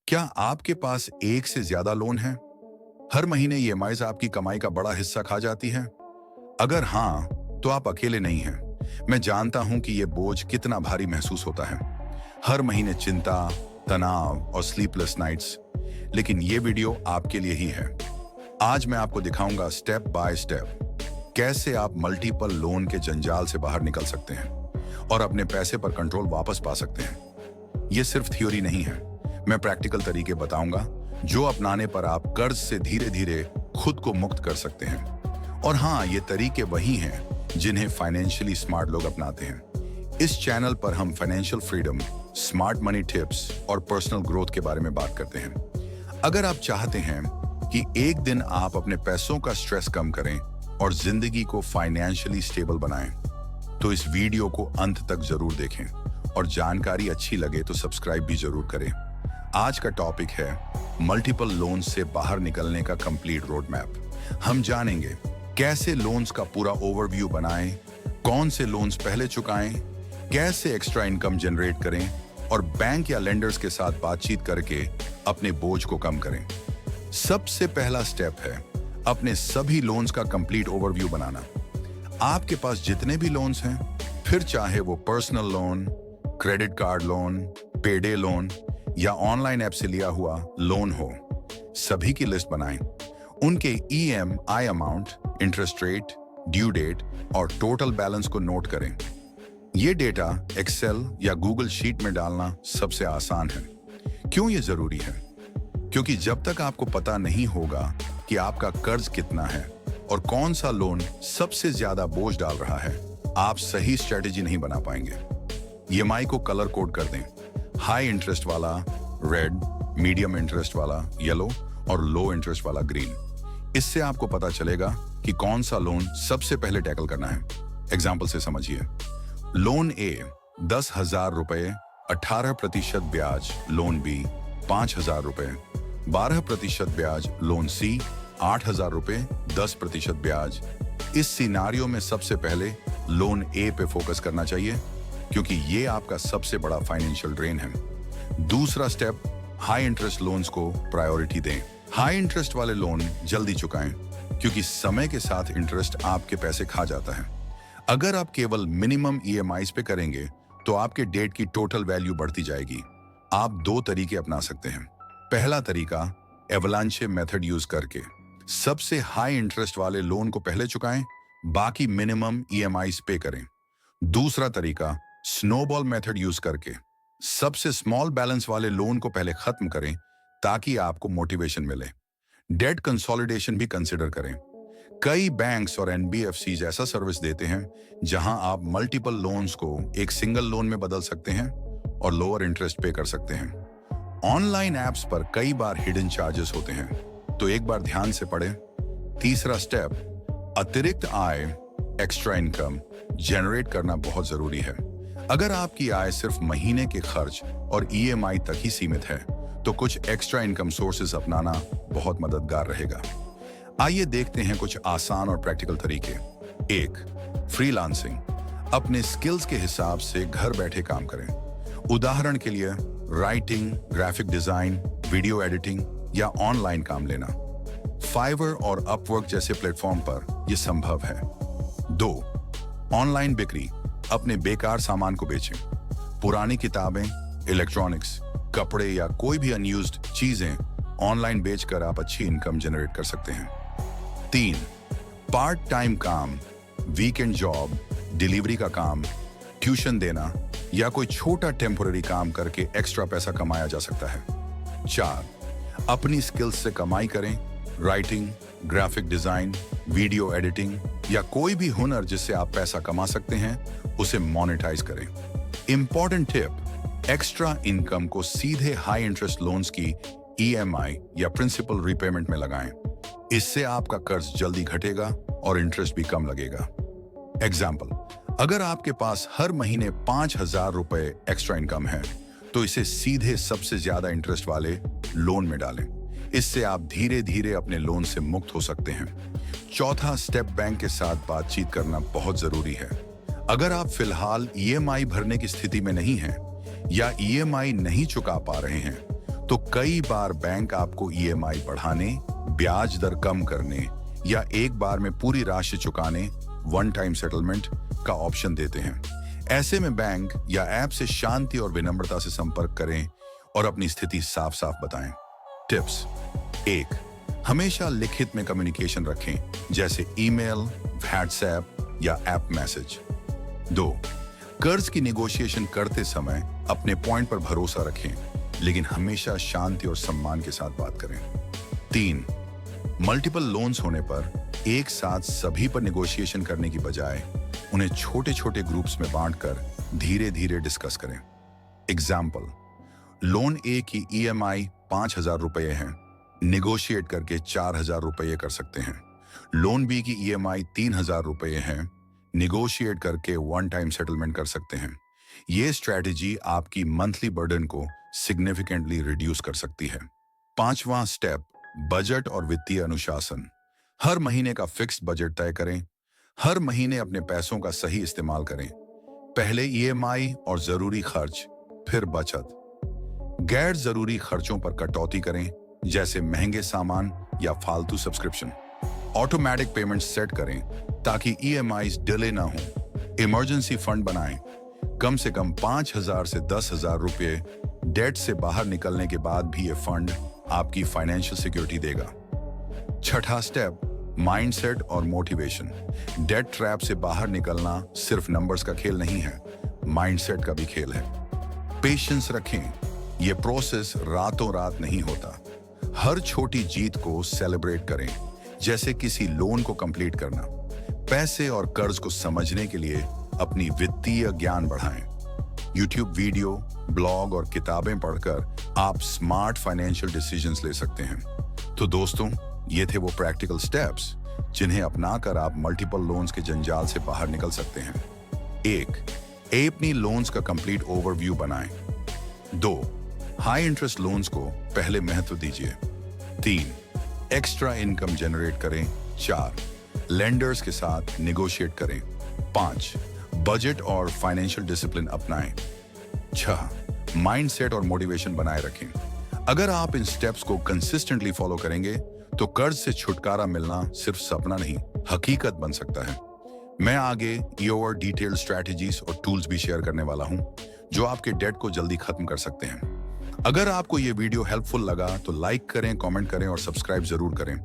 क्या आपके पास एक से ज्यादा लोन है? हर महीने ईएमआईज़ आपकी कमाई का बड़ा हिस्सा खा जाती है? अगर हाँ, तो आप अकेले नहीं हैं। मैं जानता हूं कि यह बोझ कितना भारी महसूस होता है। हर महीने चिंता, तनाव और स्लीपलेस नाइट्स। लेकिन यह वीडियो आपके लिए ही है। आज मैं आपको दिखाऊंगा स्टेप बाय स्टेप कैसे आप मल्टीपल लोन के जंजाल से बाहर निकल सकते हैं और अपने पैसे पर कंट्रोल वापस पा सकते हैं। यह सिर्फ थ्योरी नहीं है, मैं प्रैक्टिकल तरीके बताऊंगा जो अपनाने पर आप कर्ज से धीरे धीरे खुद को मुक्त कर सकते हैं। और हाँ, ये तरीके वही हैं जिन्हें फाइनेंशियली स्मार्ट लोग अपनाते हैं। इस चैनल पर हम financial freedom, smart money tips और पर्सनल ग्रोथ के बारे में बात करते हैं। अगर आप चाहते हैं कि एक दिन आप अपने पैसों का स्ट्रेस कम करें और जिंदगी को फाइनेंशियली स्टेबल बनाएं, तो इस वीडियो को अंत तक जरूर देखें और जानकारी अच्छी लगे तो सब्सक्राइब भी जरूर करें। आज का टॉपिक है मल्टीपल लोन्स से बाहर निकलने का कंप्लीट रोड मैप। हम जानेंगे कैसे लोन्स का पूरा ओवरव्यू बनाएं, कौन से लोन्स पहले चुकाएं, कैसे एक्स्ट्रा इनकम जनरेट करें और बैंक या लेंडर्स के साथ बातचीत करके अपने बोझ को कम करें। सबसे पहला स्टेप है अपने सभी लोन्स का कंप्लीट ओवरव्यू बनाना। आपके पास जितने भी लोन्स हैं, फिर चाहे वो personal loan, credit card loan, पेडे लोन या ऑनलाइन ऐप से लिया हुआ लोन हो, सभी की लिस्ट बनाएं। उनके EMI amount, interest rate, due date और टोटल बैलेंस को नोट करें। यह डेटा एक्सेल या गूगल शीट में डालना सबसे आसान है। क्यों यह जरूरी है? क्योंकि जब तक आपको पता नहीं होगा कि आपका कर्ज कितना है और कौन सा लोन सबसे ज्यादा बोझ डाल रहा है, आप सही स्ट्रेटेजी नहीं बना पाएंगे। ईएमआई को कलर कोड कर दें। हाई इंटरेस्ट वाला रेड, मीडियम इंटरेस्ट वाला येलो और लो इंटरेस्ट वाला ग्रीन। इससे आपको पता चलेगा कि कौन सा लोन सबसे पहले टैकल करना है। एग्जाम्पल से समझिए। लोन ए 10,000 रुपए 18% ब्याज, लोन बी 5,000 रुपए 12% ब्याज, लोन सी 8,000 रुपए 10% ब्याज। इस सिनारियो में सबसे पहले लोन ए पे फोकस करना चाहिए क्योंकि ये आपका सबसे बड़ा फाइनेंशियल ड्रेन है। दूसरा स्टेप, हाई इंटरेस्ट लोन्स को प्रायोरिटी दें। हाई इंटरेस्ट वाले लोन जल्दी चुकाएं क्योंकि समय के साथ इंटरेस्ट आपके पैसे खा जाता है। अगर आप केवल मिनिमम ईएमआईज़ पे करेंगे तो आपके डेट की टोटल वैल्यू बढ़ती जाएगी। आप दो तरीके अपना सकते हैं। पहला तरीका, एवलांचे मेथड यूज करके सबसे हाई इंटरेस्ट वाले लोन को पहले चुकाएं, बाकी मिनिमम ईएमआईज़ पे करें। दूसरा तरीका, स्नोबॉल मेथड यूज करके सबसे स्मॉल बैलेंस वाले लोन को पहले खत्म करें ताकि आपको मोटिवेशन मिले। डेट कंसोलिडेशन भी कंसिडर करें। कई बैंक्स और एनबीएफसीज ऐसा सर्विस देते हैं जहां आप मल्टीपल लोन्स को एक सिंगल लोन में बदल सकते हैं और लोअर इंटरेस्ट पे कर सकते हैं। ऑनलाइन ऐप्स पर कई बार हिडन चार्जेस होते हैं, तो एक बार ध्यान से पढ़ें। तीसरा स्टेप, अतिरिक्त आय, एक्स्ट्रा इनकम जनरेट करना बहुत जरूरी है। अगर आपकी आय सिर्फ महीने के खर्च और ईएमआई तक ही सीमित है, तो कुछ एक्स्ट्रा इनकम सोर्सेज अपनाना बहुत मददगार रहेगा। आइए देखते हैं कुछ आसान और प्रैक्टिकल तरीके। 1. फ्रीलांसिंग। अपने स्किल्स के हिसाब से घर बैठे काम करें। उदाहरण के लिए writing, graphic design, video editing या ऑनलाइन काम लेना। फाइवर और अपवर्क जैसे प्लेटफॉर्म पर यह संभव है। 2. ऑनलाइन बिक्री। अपने बेकार सामान को बेचें। पुरानी किताबें, इलेक्ट्रॉनिक्स, कपड़े या कोई भी अनयूज्ड चीजें ऑनलाइन बेचकर आप अच्छी इनकम जनरेट कर सकते हैं। 3. पार्ट टाइम काम, वीकेंड जॉब, डिलीवरी का काम, ट्यूशन देना या कोई छोटा टेम्पोररी काम करके एक्स्ट्रा पैसा कमाया जा सकता है। 4. अपनी स्किल्स से कमाई करें। Writing, graphic design, video editing या कोई भी हुनर जिससे आप पैसा कमा सकते हैं, उसे मोनेटाइज करें। इंपॉर्टेंट टिप, एक्स्ट्रा इनकम को सीधे हाई इंटरेस्ट लोन्स की ईएमआई या प्रिंसिपल रीपेमेंट में लगाएं। इससे आपका कर्ज जल्दी घटेगा और इंटरेस्ट भी कम लगेगा। एग्जाम्पल, अगर आपके पास हर महीने 5,000 रुपए एक्स्ट्रा इनकम है, तो इसे सीधे सबसे ज्यादा इंटरेस्ट वाले लोन में डालें। इससे आप धीरे धीरे अपने लोन से मुक्त हो सकते हैं। चौथा स्टेप, बैंक के साथ बातचीत करना बहुत जरूरी है। अगर आप फिलहाल ईएमआई भरने की स्थिति में नहीं हैं या ईएमआई नहीं चुका पा रहे हैं, तो कई बार बैंक आपको ईएमआई बढ़ाने, ब्याज दर कम करने या एक बार में पूरी राशि चुकाने वन टाइम सेटलमेंट का ऑप्शन देते हैं। ऐसे में बैंक या ऐप से शांति और विनम्रता से संपर्क करें और अपनी स्थिति साफ साफ बताएं। टिप्स: 1. हमेशा लिखित में कम्युनिकेशन रखें, जैसे ईमेल, व्हाट्सएप या ऐप मैसेज। 2. कर्ज की नेगोशिएशन करते समय अपने पॉइंट पर भरोसा रखें, लेकिन हमेशा शांति और सम्मान के साथ बात करें। 3. मल्टीपल लोन्स होने पर एक साथ सभी पर नेगोशिएशन करने की बजाय उन्हें छोटे छोटे ग्रुप्स में बांटकर धीरे धीरे डिस्कस करें। एग्जाम्पल: लोन ए की ईएमआई 5,000 रुपये है, नेगोशिएट करके 4,000 रुपये कर सकते हैं। लोन बी की ईएमआई 3,000 रुपये है, नेगोशिएट करके वन टाइम सेटलमेंट कर सकते हैं। ये स्ट्रैटेजी आपकी मंथली बर्डन को सिग्निफिकेंटली रिड्यूस कर सकती है। 5वां स्टेप: बजट और वित्तीय अनुशासन। हर महीने का फिक्स्ड बजट तय करें। हर महीने अपने पैसों का सही इस्तेमाल करें। पहले ईएमआई और जरूरी खर्च, फिर बचत। गैर जरूरी खर्चों पर कटौती करें, जैसे महंगे सामान या फालतू सब्सक्रिप्शन। ऑटोमेटिक पेमेंट सेट करें ताकि ईएमआईज डिले ना हो। इमरजेंसी फंड बनाएं। कम से कम 5,000 से 10,000 रुपये डेट से बाहर निकलने के बाद भी ये फंड आपकी फाइनेंशियल सिक्योरिटी देगा। 6वां स्टेप: माइंडसेट और मोटिवेशन। डेट ट्रैप से बाहर निकलना सिर्फ नंबर्स का खेल नहीं है, माइंडसेट का भी खेल है। पेशेंस रखें। ये प्रोसेस रातों रात नहीं होता। हर छोटी जीत को सेलिब्रेट करें, जैसे किसी लोन को कंप्लीट करना। पैसे और कर्ज को समझने के लिए अपनी वित्तीय ज्ञान बढ़ाएं। यूट्यूब वीडियो, ब्लॉग और किताबें पढ़कर आप स्मार्ट फाइनेंशियल डिसीजंस ले सकते हैं। तो दोस्तों, ये थे वो प्रैक्टिकल स्टेप्स जिन्हें अपनाकर आप मल्टीपल लोन्स के जंजाल से बाहर निकल सकते हैं। 1. अपनी लोन्स का कंप्लीट ओवरव्यू बनाएं। 2. हाई इंटरेस्ट लोन्स को पहले महत्व दीजिए। 3. एक्स्ट्रा इनकम जनरेट करें। 4. लेंडर्स के साथ नेगोशिएट करें। 5. बजट और फाइनेंशियल डिसिप्लिन अपनाएं। 6. माइंडसेट और मोटिवेशन बनाए रखें। अगर आप इन स्टेप्स को कंसिस्टेंटली फॉलो करेंगे तो कर्ज से छुटकारा मिलना सिर्फ सपना नहीं, हकीकत बन सकता है। मैं आगे ये और डिटेल्ड स्ट्रैटेजीज और टूल्स भी शेयर करने वाला हूं जो आपके डेट को जल्दी खत्म कर सकते हैं। अगर आपको ये वीडियो हेल्पफुल लगा तो लाइक करें, कमेंट करें और सब्सक्राइब जरूर करें।